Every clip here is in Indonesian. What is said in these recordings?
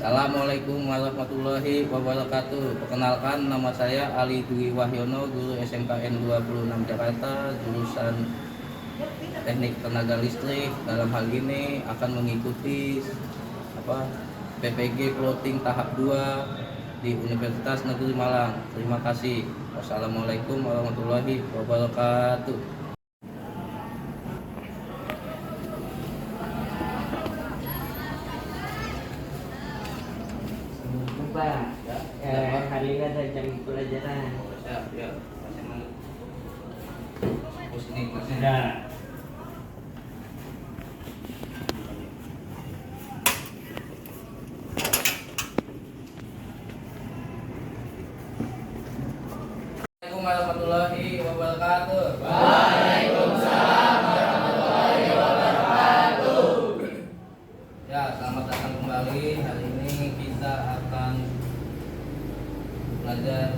Assalamualaikum warahmatullahi wabarakatuh. Perkenalkan, nama saya Ali Dwi Wahyono, guru SMKN 26 Jakarta, jurusan Teknik Tenaga Listrik. Dalam hal ini akan mengikuti PPG Floating tahap 2 di Universitas Negeri Malang. Terima kasih. Wassalamualaikum warahmatullahi wabarakatuh. Pak, hari ini ada jam pelajaran. Ya, masih mana? Ini kelasnya. Sudah. Assalamualaikum warahmatullahi wabarakatuh. Waalaikumsalam warahmatullahi wabarakatuh. Ya, selamat datang kembali. Hari ini kita akan belajar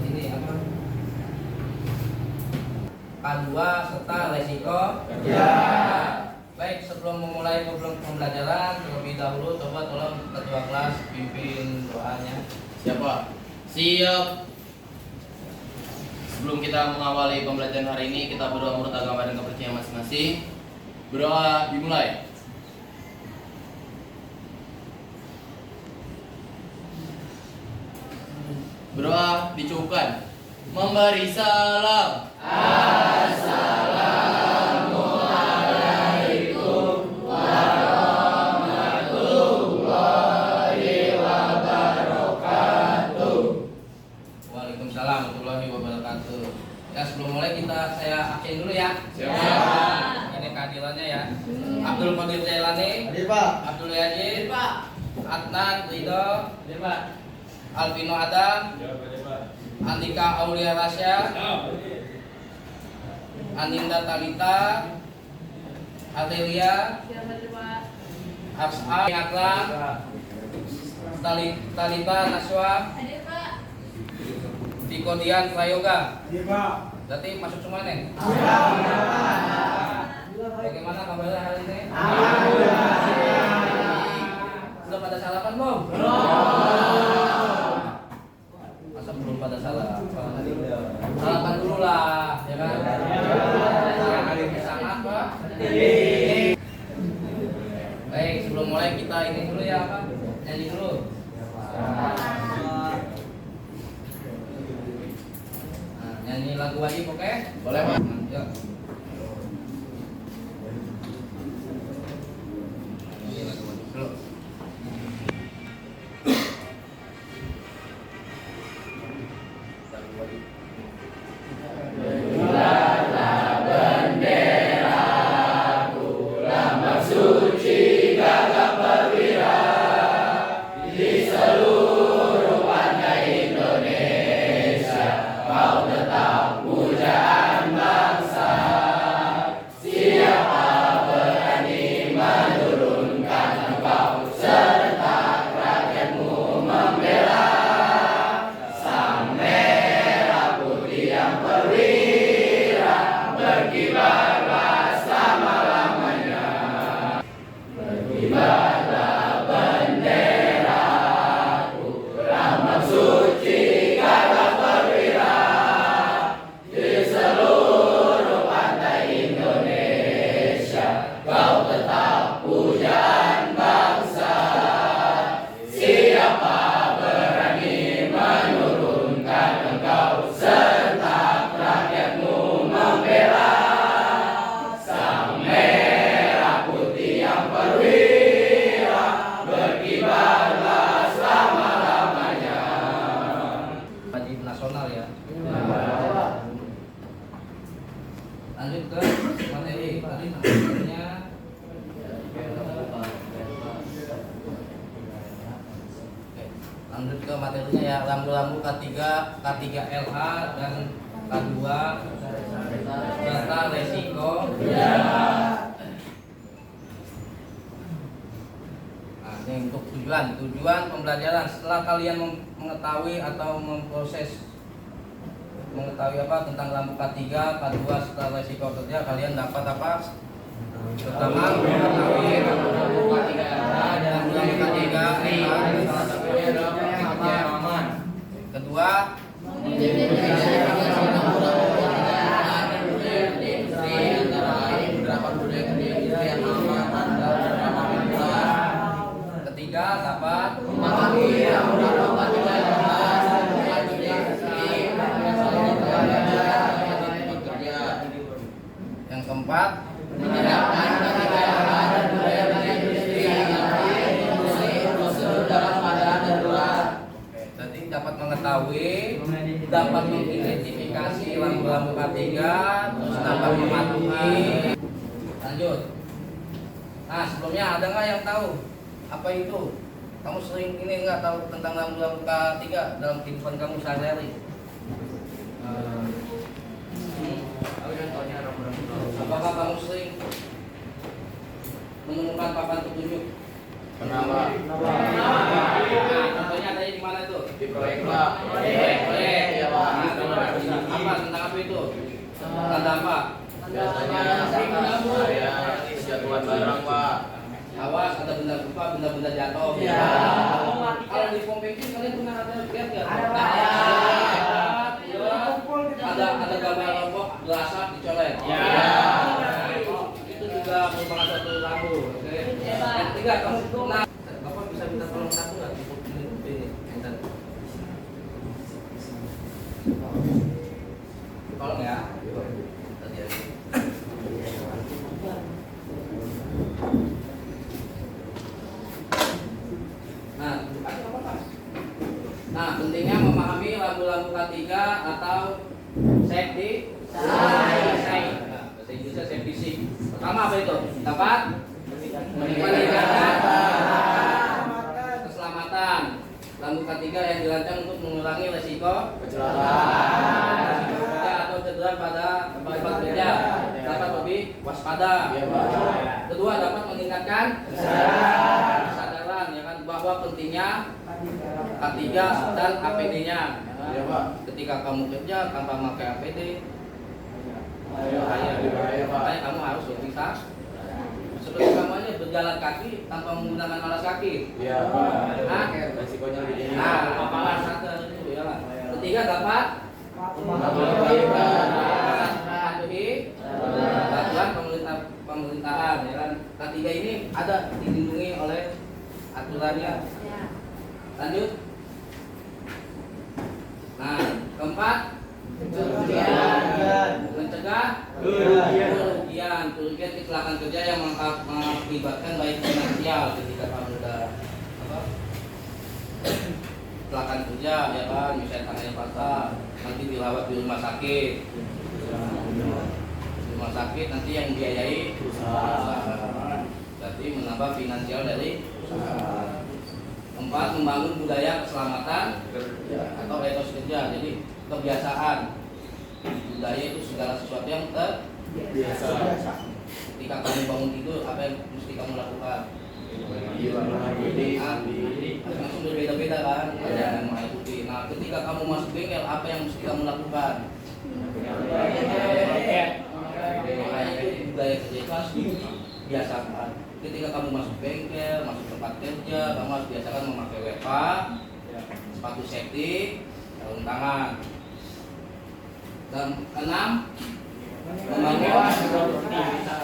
K2 serta resiko kerja. Baik, sebelum memulai pembelajaran, terlebih dahulu coba tolong ketua kelas pimpin doanya. Siapa? Siap. Sebelum kita mengawali pembelajaran hari ini, kita berdoa menurut agama dan kepercayaan masing-masing. Berdoa dimulai. Berdoa dicukupkan. Memberi salam. Assalamualaikum warahmatullahi wabarakatuh. Waalaikumsalam warahmatullahi wabarakatuh. Ya, sebelum mulai saya aksin dulu ya. Siap. Ini kehadirannya ya. Abdul Qadir Jailani, Hadir Pak. Abdul Yazid, Pak. Adnan Ridho, Hadir Pak. Alvino Adam, Andika Aulia Rasya, Aninda Talita, Adelia, Ars'a Aklan, Talita Naswa, Dikodian Prayoga. Hadir Pak. Berarti masuk semua nih. Bagaimana kabarnya hari ini? Belum pada sarapan belum? Masa belum pada sarapan? Sarapan dulu lah, ya kan? Hari ini sangat Pak. Baik, sebelum mulai kita ini dulu ya Pak. Nyanyi dulu. Nah, nyanyi lagu wajib, oke? Boleh, Pak. Yuk. Nyanyi lagu wajib dulu. Lagu wajib. Wajib nasional ya. Lanjut ke materi tadi materinya. Lanjut ke materinya ya, rambu-rambu K3, K3LA dan K2 serta resiko. Nah, ini untuk tujuan pembelajaran. Setelah kalian mengetahui atau mengetahui tentang lampu K3, K2 serta resiko kerja, kalian dapat apa? Pertama, mengetahui lampu K3 dan lampu K3 salah satu K3 dapat memahami undang-undang K3 yang keempat menerapkan K3 dan budaya industri yang prosedur dalam keadaan darurat. jadi dapat mengetahui, dapat mengidentifikasi lampu-lampu K3, terus dapat mematuhi. Lanjut. Nah, sebelumnya ada nggak yang tahu apa itu? Kamu sering ini nggak tahu tentang lampu-lampu K3 dalam kehidupan kamu sehari-hari? Apakah kamu sering menemukan papan petunjuk? Kenapa? Nah, contohnya ada di mana itu? Di proyek Pak. Proyek. Iya Pak. Apa tentang apa itu? Tanda apa? Biasanya saya kejatuhan barang Pak. Awas ada benda-benda jatuh. Iya. Kalau di pom bensin kalian pernah ada lihat nggak? Ada gambar rokok gelasnya dicoret. Iya. Itu juga merupakan suatu lampu. Oke. Yang ketiga, kamu pernah Bapak bisa minta tolong satu nggak di ini? Tolong ya. Tadi ya. Nah, pentingnya memahami lampu-lampu K3 atau safety sign. Nah, bahasa Inggrisnya safety sign. Pertama apa itu? Dapat meningkatkan keselamatan. Lampu K3 yang dirancang untuk mengurangi resiko kecelakaan atau cedera pada tempat kerja. Dapat lebih waspada. Kedua, dapat meningkatkan kesadaran ya kan bahwa pentingnya K3 dan APD-nya. Iya Pak. Ketika kamu kerja tanpa pakai APD, Bahaya Pak. makanya kamu harus bisa. Seperti kamu aja berjalan kaki tanpa menggunakan alas kaki. Iya Pak. Resikonya lebih tinggi. Nah, paparan satu itu ya. Ketiga dapat mematuhi peraturan pemerintahan ya kan. K3 ini ada dilindungi oleh aturannya. Lanjut. Nah, keempat mencegah kerugian kecelakaan kerja yang mengakibatkan baik finansial ketika kamu udah kecelakaan kerja ya kan, misalnya tangannya patah, nanti dirawat di rumah sakit. Di rumah sakit nanti yang biayai perusahaan. Berarti menambah finansial dari perusahaan. Empat, membangun budaya keselamatan atau etos kerja. Jadi kebiasaan budaya itu segala sesuatu yang terbiasa. Ketika kamu bangun tidur, apa yang mesti kamu lakukan? Langsung berbeda-beda kan? Ada yang mau putih. Nah, ketika kamu masuk bengkel, apa yang mesti kamu lakukan? Itu budaya kerja itu harus dibiasakan. Ketika kamu masuk bengkel, masuk tempat kerja, kamu harus biasakan memakai WFA, sepatu safety, sarung tangan. Dan keenam, membangun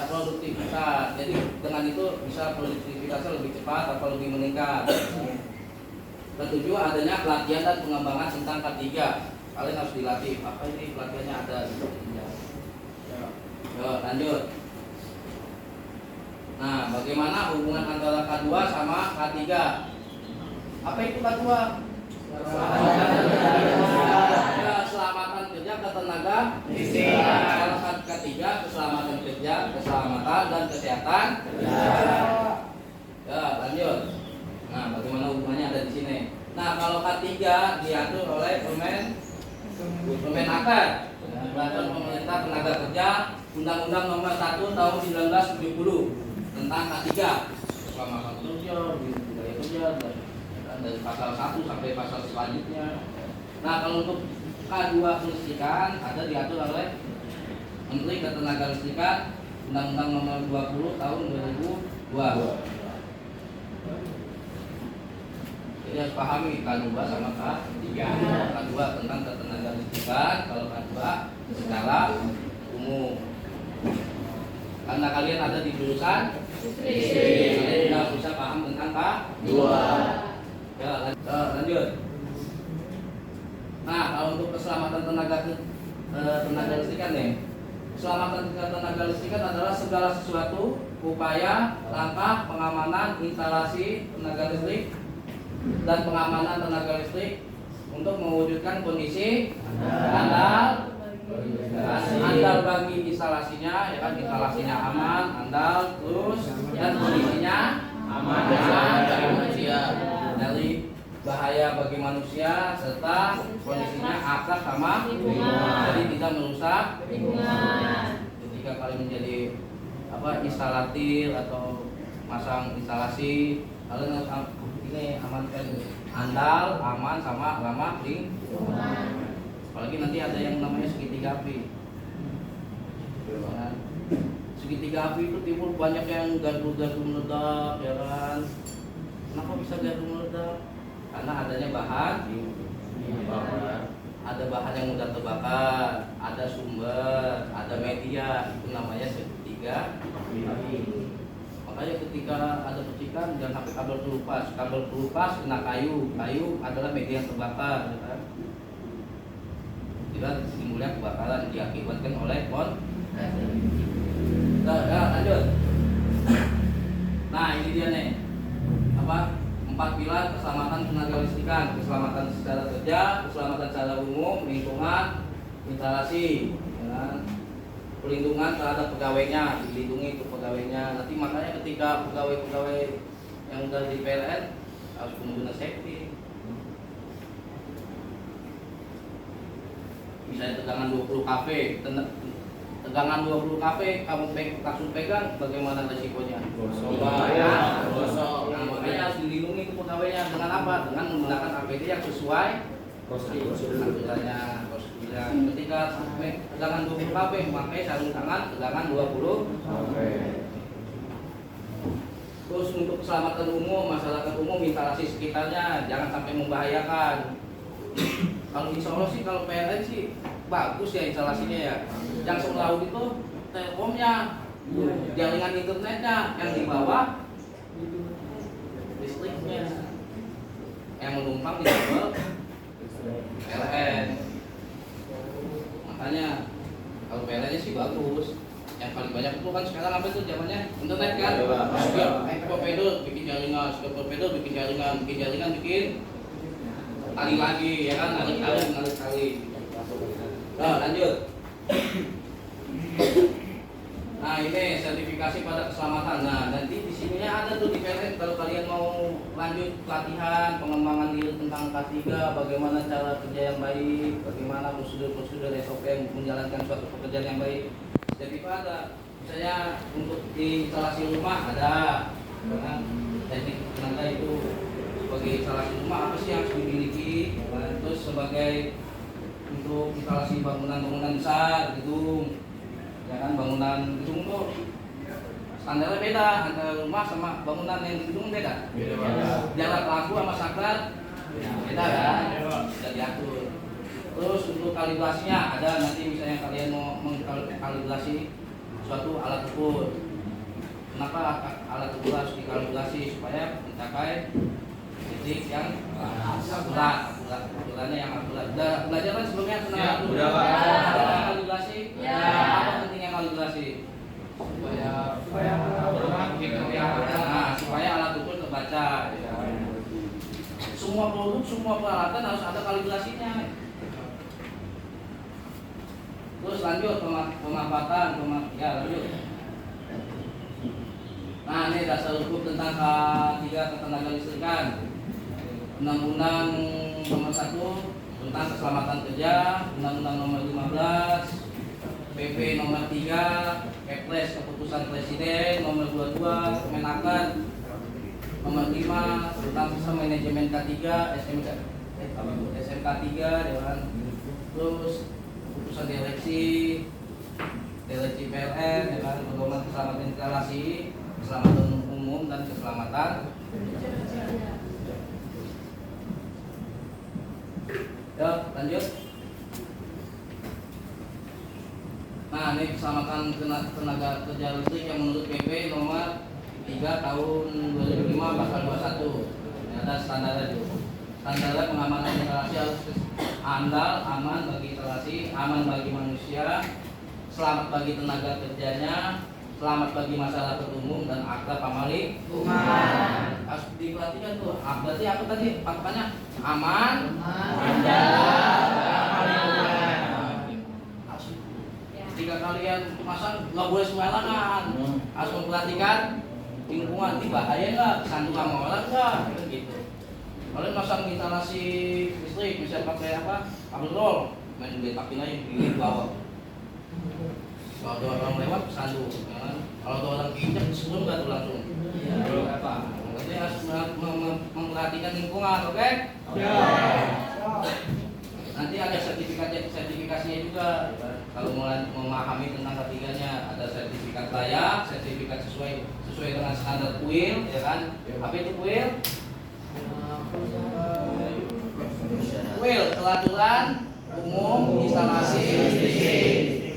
produktivitas. Jadi dengan itu bisa produktivitasnya lebih cepat atau lebih meningkat. Ketujuh, adanya pelatihan dan pengembangan tentang K3. Kalian harus dilatih. Apa ini pelatihannya ada? Yuk, lanjut. Nah, bagaimana hubungan antara K2 sama K3? Apa itu K2? Keselamatan kerja, ketenaga listrikan. K3, keselamatan kerja, keselamatan dan kesehatan. Ya, lanjut. Nah, bagaimana hubungannya ada di sini. Nah, kalau K3 diatur oleh Permenaker, Peraturan Pemerintah Tenaga Kerja, Undang-Undang Nomor 1 Tahun 1970 tentang K3, keselamatan kerja, budaya kerja, dari pasal 1 sampai pasal selanjutnya. Nah, kalau untuk K2 kelistrikan ada diatur oleh Menteri Ketenagalistrikan, Undang-Undang Nomor 20 Tahun 2002. Jadi harus pahami K2 sama K3. K2 tentang ketenagalistrikan, kalau K2 secara umum. Karena kalian ada di jurusan Kalian sudah bisa paham tentang Pak? Dua. Ya, lanjut. Nah, kalau untuk keselamatan tenaga listrikan nih. Keselamatan tenaga listrikan adalah segala sesuatu upaya, langkah pengamanan instalasi tenaga listrik dan pengamanan tenaga listrik untuk mewujudkan kondisi andal bagi instalasinya, ya kan, instalasinya aman, andal, terus dan kondisinya Aman dari manusia. dari bahaya bagi manusia serta kondisinya akrab sama lingkungan, jadi tidak merusak lingkungan. Ketika kalian menjadi instalatir atau masang instalasi, kalian harus ini amankan andal, aman sama ramah lingkungan. Apalagi nanti ada yang namanya segitiga api. Segitiga api itu timbul banyak yang gardu-gardu meledak, ya kan? Kenapa bisa gardu meledak? Karena adanya bahan, ada bahan yang mudah terbakar, ada sumber, ada media, itu namanya segitiga api. Makanya ketika ada percikan jangan sampai kabel terlupas kena kayu adalah media yang terbakar, ya kan? Tidak timbulnya kebakaran diakibatkan oleh lanjut. Nah, ini dia nih. 4 pilar keselamatan tenaga listrikan: keselamatan secara kerja, keselamatan secara umum, lingkungan, instalasi, ya, pelindungan terhadap pegawainya, dilindungi untuk pegawainya. Nanti makanya ketika pegawai-pegawai yang udah di PLN harus pengguna safety. Misalnya tegangan 20 kV, tegangan 20 kV kamu langsung pegang, bagaimana resikonya? Gosok. Nah, makanya harus dilindungi itu pegawainya dengan apa? Dengan menggunakan APD yang sesuai prosedurnya. Ketika tegangan 20 kV memakai sarung tangan tegangan 20 kV. Terus untuk keselamatan umum, masyarakat umum, instalasi sekitarnya jangan sampai membahayakan. Kalau insya Allah sih, kalau PLN sih bagus ya instalasinya ya. Yang semelaut itu telekomnya, jaringan internetnya, yang di bawah listriknya, yang menumpang di kabel PLN. Makanya kalau PLN sih bagus. Yang paling banyak itu kan sekarang apa itu zamannya internet kan. Torpedo bikin jaringan, bikin jaringan, bikin tali lagi, ya kan, ngalir tali. Nah, lanjut. Nah, ini sertifikasi pada keselamatan. Nah, nanti di sininya ada tuh di PLN kalau kalian mau lanjut pelatihan, pengembangan diri tentang K3, bagaimana cara kerja yang baik, bagaimana prosedur SOP yang menjalankan suatu pekerjaan yang baik. Jadi ada, misalnya untuk di instalasi rumah ada, karena teknik tenaga itu sebagai instalasi rumah apa sih yang harus dimiliki, terus sebagai untuk instalasi bangunan besar gedung, ya kan, bangunan gedung tuh standarnya beda antara rumah sama bangunan yang di gedung beda. Jarak laku sama saklar beda kan, sudah diatur. Terus untuk kalibrasinya ada, nanti misalnya kalian mau mengkalibrasi suatu alat ukur. Kenapa alat ukur harus dikalibrasi? Supaya mencapai titik yang akurat, ukurannya yang akurat. Udah belajar kan sebelumnya tentang udah Pak. Ada kalibrasi? Ya. Apa pentingnya kalibrasi? Supaya alat ukur terbaca. Ya. Semua produk, semua peralatan harus ada kalibrasinya. Terus lanjut pemanfaatan, ya lanjut. Nah, ini dasar hukum tentang K3 ketenaga listrikan. Undang-Undang nomor 1 tentang keselamatan kerja, Undang-Undang nomor 15, PP nomor 3, Kepres keputusan Presiden nomor 22, Kemenaker nomor 5 tentang sistem manajemen K3, SMK 3, Dewan. Terus keputusan direksi PLN, dengan pedoman keselamatan instalasi, keselamatan umum dan keselamatan. Ya, lanjut. Nah, ini keselamatan tenaga kerja listrik yang menurut PP nomor 3 tahun 2005 pasal 21. Ini ada standarnya itu. Standarnya pengamanan instalasi harus andal, aman bagi instalasi, aman bagi manusia, selamat bagi tenaga kerjanya, selamat bagi masyarakat umum dan akrab amali umat. Harus diperhatikan tuh. Berarti apa tadi patokannya? Aman, ketika kalian masang nggak boleh sembarangan, harus memperhatikan lingkungan. Ini bahaya nggak? Sandu sama orang nggak? Gitu. Kalian masang instalasi listrik, bisa pakai apa? Kabel roll, main betakin aja di bawah. Kalau ada orang lewat sandu, ya kan? Kalau ada orang injak sebelum nggak tuh langsung. Apa? Jadi harus memperhatikan lingkungan, oke? Nanti ada sertifikasinya juga. Kalau memahami tentang ketiganya, ada sertifikat layak, sertifikat sesuai dengan standar UIL, ya kan? Apa itu UIL? UIL, Peraturan Umum Instalasi Listrik.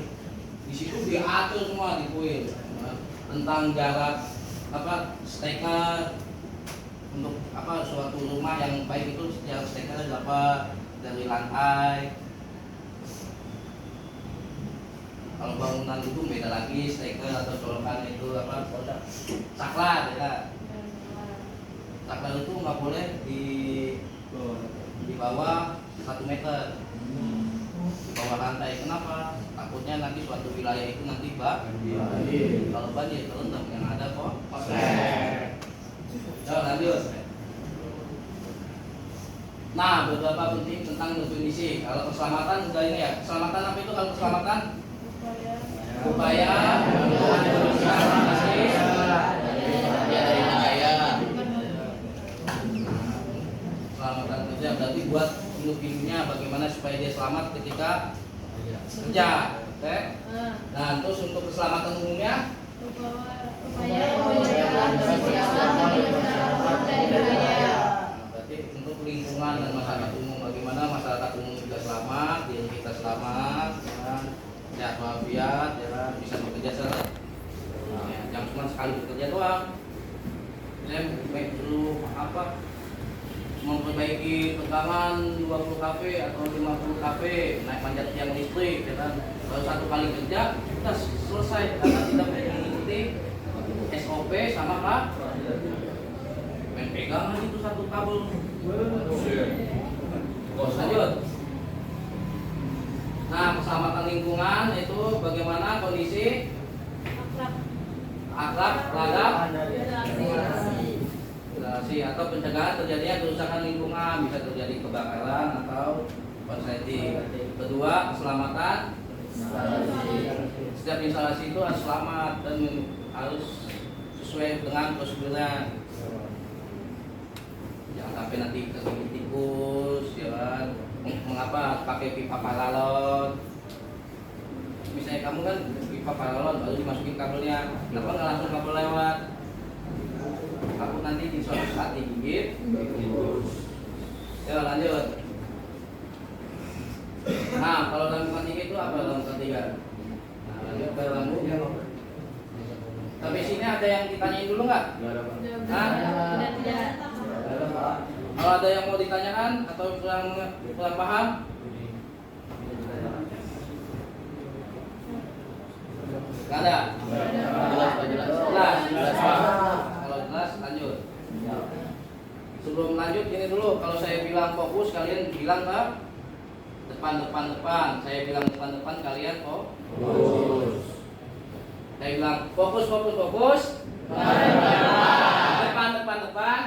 Di situ diatur semua di UIL tentang jarak apa steker untuk apa suatu rumah yang baik itu jarak stekernya berapa dari lantai. Kalau bangunan itu beda lagi, steker atau colokan itu apa? Saklar, ya. Saklar itu nggak boleh di bawah 1 meter di bawah lantai. Kenapa? Takutnya nanti suatu wilayah itu nanti banjir. Kalau banjir terendam yang ada kok. Lanjut. Nah, beberapa penting tentang definisi. Kalau keselamatan udah ini ya. Keselamatan apa itu kalau keselamatan? Upaya dari bahaya. Keselamatan kerja berarti buat hidup-hidupnya bagaimana supaya dia selamat ketika kerja. Oke? Nah, terus untuk keselamatan umumnya berarti untuk lingkungan dan masyarakat umum, bagaimana masyarakat umum juga selamat, diri kita selamat, sehat walafiat, bisa bekerja jangan cuma sekali bekerja doang. Saya perlu apa? Memperbaiki tegangan 20 kV atau 50 kV, naik manjat tiang listrik, ya kan? Kalau 1 kali kerja kita selesai karena tidak mengikuti SOP sama Pak. Main pegangan itu 1 kabel. Lanjut. Nah, keselamatan lingkungan itu bagaimana kondisi akrab, lagap, atau pencegahan terjadinya kerusakan lingkungan, bisa terjadi kebakaran atau konsleting. Kedua, keselamatan. Setiap instalasi itu harus selamat dan harus sesuai dengan prosedurnya. Jangan sampai nanti kegigit tikus, ya kan? Mengapa pakai pipa paralon? Misalnya kamu kan pipa paralon baru dimasukin kabelnya, kenapa nggak langsung kabel lewat? Aku nanti di suatu saat digigit. Ya lanjut. Nah, kalau lambung ketiga itu apa lambung ketiga? Nah, lanjut ke lambung. Tapi sini ada yang ditanyain dulu nggak? Kalau ada yang mau ditanyakan atau kurang paham? Nggak ada? Jelas. Kalau jelas lanjut. Sebelum lanjut ini dulu, kalau saya bilang fokus kalian bilang ke depan. Saya bilang depan kalian fokus. Saya bilang fokus. Depan.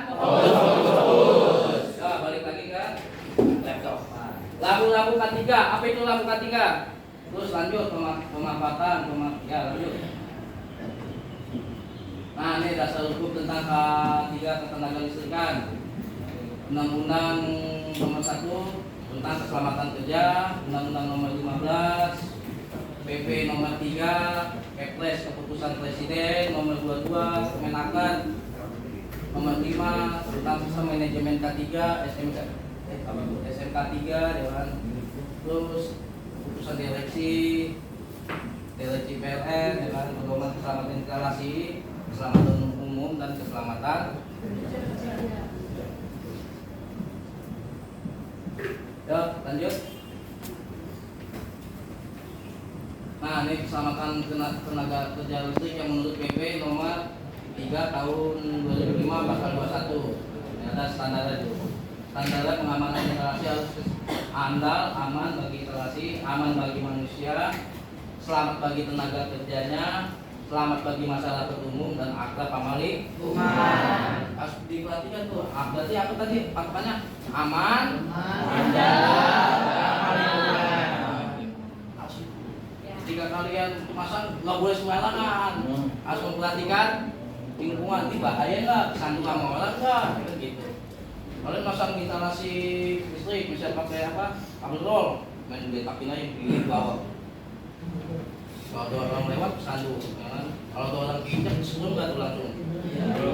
Fokus. Ya, balik lagi ke laptop. Lambung ketiga, apa itu lambung ketiga? Terus lanjut pemanfaatan, ya lanjut. Nah, ini dasar hukum tentang K3 ketenaga listrikan. Undang-Undang nomor 1 tentang keselamatan kerja, Undang-Undang nomor 15, PP nomor 3, Kepres keputusan Presiden nomor 22, Kemenaker nomor 5 tentang sistem manajemen K3, SMK 3, ya kan. Terus keputusan direksi PLN, ya kan, pedoman keselamatan instalasi, keselamatan umum umum dan keselamatan. Ya, lanjut. Nah, ini keselamatan tenaga kerja listrik yang menurut PP nomor 3 tahun 2005 pasal 21. Ini ada standar itu. Standar pengamanan instalasi harus andal, aman bagi instalasi, aman bagi manusia, selamat bagi tenaga kerjanya, selamat bagi masyarakat umum dan akrab pamali umat. Harus diperhatikan tuh. Berarti apa tadi patokannya? Aman, Jika kalian masang nggak boleh sembarangan, harus memperhatikan lingkungan. Ini bahaya nggak? Kesandung sama orang nggak? Gitu. Kalian masang instalasi listrik, bisa pakai apa? Kabel roll, main betakin aja di bawah. Kalau ada orang lewat kesandung, ya kan? Kalau ada orang keinjak sebelum nggak tuh langsung.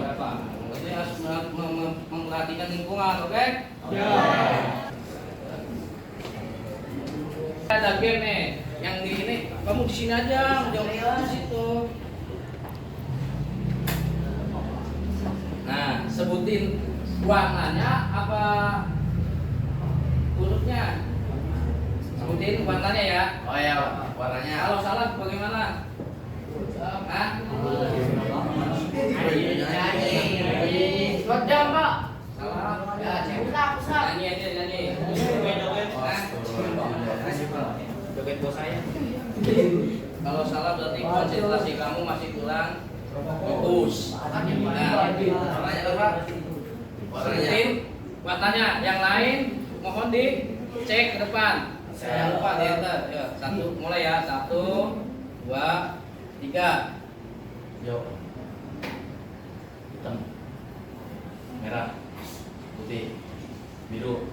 Apa? Berarti harus memperhatikan lingkungan, oke? Ya. Ada game nih, yang di ini kamu di sini aja, jangan di situ. Nah, sebutin warnanya apa hurufnya? Sebutin warnanya ya. Oh ya, warnanya. Kalau salah bagaimana? Hah? Kodam, Pak. Salah. Ya, usah. Nyanyi aja, nyanyi. Joget bos saya. Kalau salah berarti konsentrasi kamu masih kurang fokus. Nah, warnanya apa? Sebutin warnanya. Yang lain mohon dicek ke depan. Jangan lupa di enter. Ya, satu mulai ya. 1, 2, 3. Hijau, hitam, merah, putih, biru,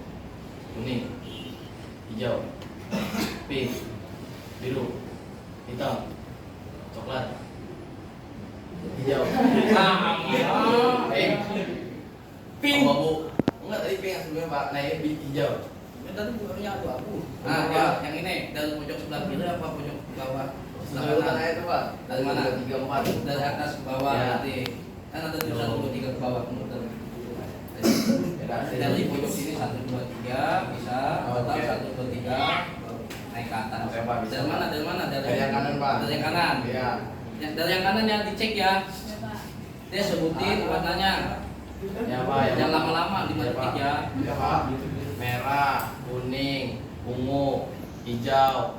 kuning, hijau, pink, biru, hitam, coklat, hijau, pink, abu. Enggak, tadi pink yang sebelumnya Pak. Nah ini hijau. Tadi bukannya abu-abu. Nah, ya, yang ini dari pojok sebelah kiri apa pojok bawah? Sebelah kanan itu Pak. Dari mana? 3, 4. Dari atas ke bawah Ya. berarti. Kan ada tulisan 1, 2, 3 ke bawah muter. Dari Dari pojok sini 1, 2, 3 bisa. Total Oke. 1, 2, 3 naik ke atas. Oke, Pak, bisa. Dari mana? Dari mana? Dari yang kanan Pak. Dari yang kanan. Iya. Dari yang kanan yang dicek ya. Dia sebutin warnanya. Ya Pak. Yang lama-lama 5 detik ya. Ya Pak. Merah, kuning, ungu, hijau,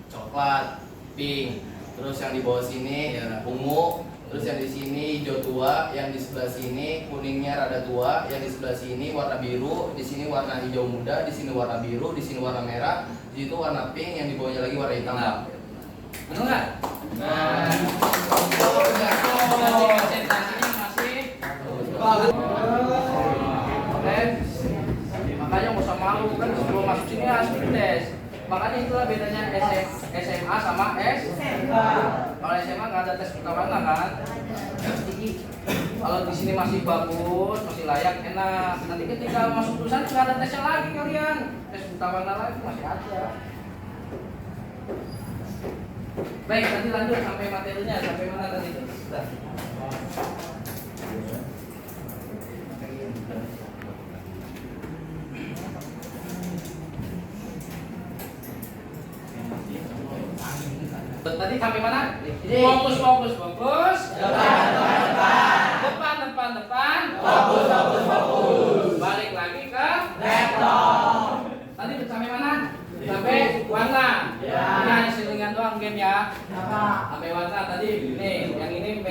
coklat, pink. Terus yang di bawah sini Ya. ungu. Terus yang di sini hijau tua, yang di sebelah sini kuningnya rada tua, yang di sebelah sini warna biru, di sini warna hijau muda, di sini warna biru, di sini warna merah, di situ warna pink, yang di bawahnya lagi warna hitam. Nah. Betul nggak? Nah. Konsentrasinya masih oke. Makanya nggak usah malu kan sebelum masuk sini harus tes. Makanya itulah bedanya SMA sama SMK. Kalau SMA nggak ada tes pertama kan. Kalau di sini masih bagus, masih layak, enak. Nanti ketika masuk jurusan nggak ada tesnya lagi kalian. Tes pertama lagi masih ada. Baik, nanti lanjut sampai materinya, sampai mana tadi itu? Sudah. Tadi sampai mana? Fokus, fokus, fokus. Depan. Fokus. Balik lagi ke laptop. Tadi sampai mana? Sampai warna. Ini hanya selingan doang game ya. Sampai warna tadi. Nih, yang ini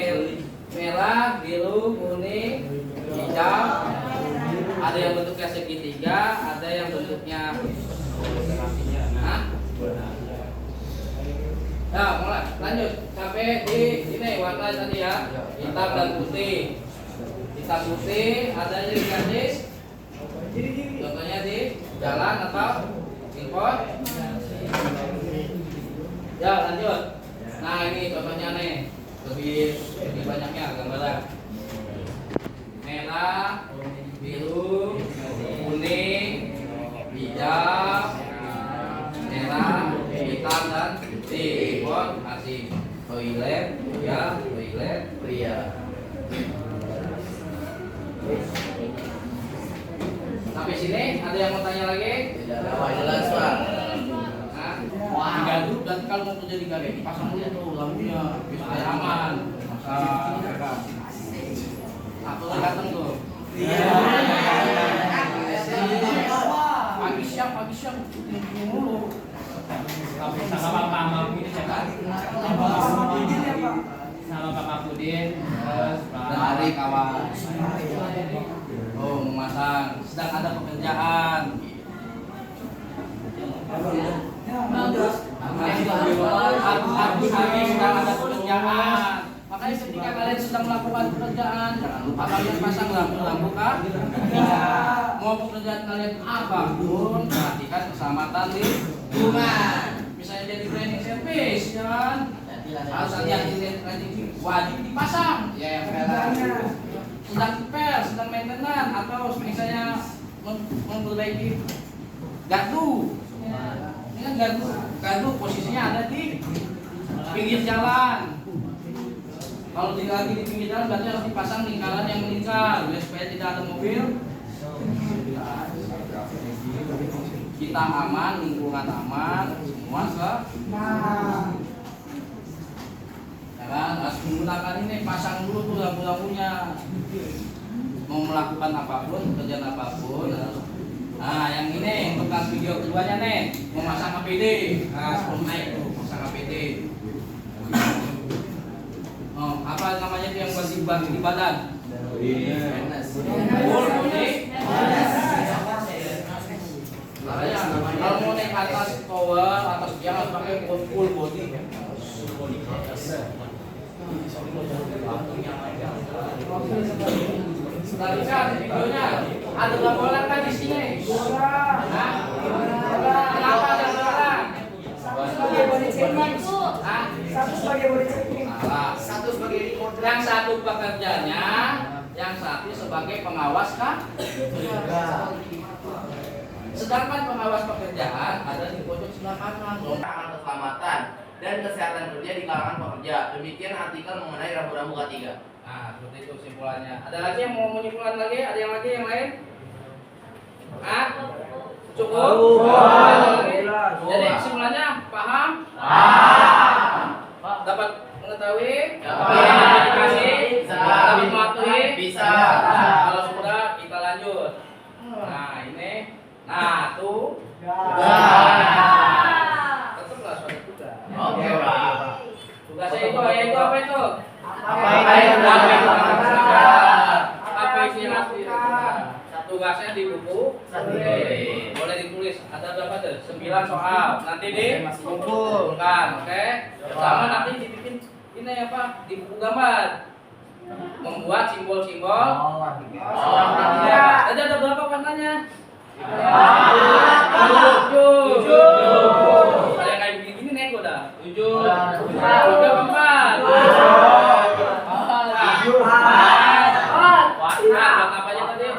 merah, biru, kuning, hijau. Ada yang bentuknya segitiga, ada yang bentuknya. Hah? Nah, mulai lanjut sampai di sini warna tadi ya, hitam dan putih. Hitam putih ada di garis. Contohnya di jalan atau import. Ya lanjut. Nah ini contohnya nih, lebih banyaknya gambaran. Merah, biru, kuning, hijau, merah, hitam dan putih. Import masih toilet, ya toilet, pria. Sampai sini ada yang mau tanya lagi? Tidak ada. Wah, jelas Pak. Nah, digaduk dan kalau mau kerja di gaduk pasang dulu tuh lampunya biar aman. Masa aku datang tuh. Pagi siang mulu. Sama Bapak Mahmudin siapa? Sama Bapak Mahmudin, terus Dari kawan. Oh, memasang. Sedang ada pekerjaan. Bagus. Agus sedang ada pekerjaan. Makanya ketika kalian sedang melakukan pekerjaan, jangan lupa kalian pasang lampu-lampu kan? Mau pekerjaan kalian apapun, perhatikan keselamatan lingkungan. Misalnya jadi cleaning service, ya kan? Harus hati-hati wajib dipasang. Ya, sedang repair, sedang maintenance, atau misalnya memperbaiki gardu. Ini kan gardu posisinya ada di pinggir jalan. Kalau tidak lagi di pinggir jalan berarti harus dipasang lingkaran yang melingkar supaya tidak ada mobil. Kita aman, lingkungan aman, semua ya kan? Harus menggunakan ini, pasang dulu tuh lampu-lampunya. Mau melakukan apapun, pekerjaan apapun. Nah, yang ini untuk video keduanya nih, memasang APD. Nah, sebelum naik tuh, pasang APD. Oh, apa namanya itu yang buat di badan? Full body. Kalau mau naik atas tower, atas tiang harus pakai full body. Tadi kan videonya ada laporan kan di sini. Hah? Kenapa ada laporan? Sebagai body checking. Hah? Satu sebagai body checking. Salah. Yang satu pekerjanya, yang satu sebagai pengawas kan? Sedangkan pengawas pekerjaan ada di pojok sebelah kanan. Tentang keselamatan dan kesehatan kerja di kalangan pekerja. Demikian artikel mengenai rambu-rambu K3. Nah, seperti itu kesimpulannya. Ada lagi yang mau menyimpulkan lagi? Ada yang lagi yang lain? Ah? Cukup? Ada lagi? Jadi kesimpulannya paham? Dapat mengetahui? Dikasih? Dapat mematuhi? Bisa. Kalau sudah kita lanjut. Nah, ini. Nah, tuh. Tetaplah suatu tugas. Oke, Pak. Tugasnya itu apa itu? Apa isinya? Tugasnya di buku. Boleh ditulis. Ada berapa tuh? 9 soal. Nanti dikumpulkan, oke? Sama nanti dibikin ini apa? Di buku gambar. Membuat simbol-simbol. Ada berapa warnanya? 7. Ada kayak begini nih gua dah. 7. 4. Warna apanya tadi?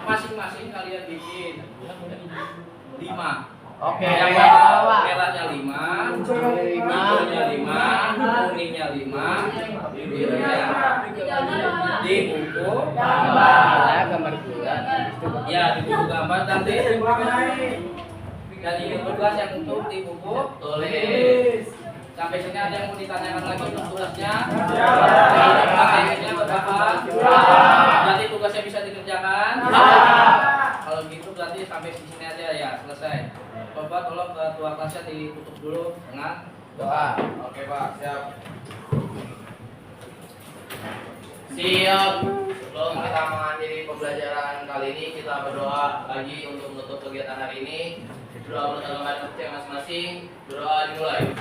Masing-masing kalian bikin 5. Oke. Yang merahnya 5, hijaunya 5, kuningnya 5, birunya di buku Gambar bulan. ya di buku gambar nanti dan ini tugas yang untuk di buku tulis. Sampai sini ada yang mau ditanyakan lagi untuk tugasnya? Pakaiannya berapa? Berarti tugasnya bisa dikerjakan? Kalau gitu berarti sampai di sini aja ya, selesai. Coba tolong ketua kelasnya ditutup dulu dengan doa. Oke, Pak. Siap. Siap. Sebelum kita mengakhiri pembelajaran kali ini, kita berdoa lagi untuk menutup kegiatan hari ini. Doa beragama kerja masing-masing. Berdoa dimulai.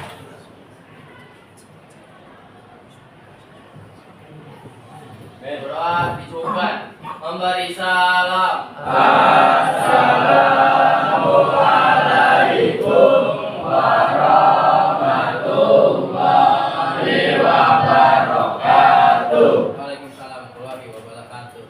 Berdoa dicukupkan. Memberi salam. Assalamualaikum warahmatullahi wabarakatuh. Waalaikumsalam warahmatullahi wabarakatuh.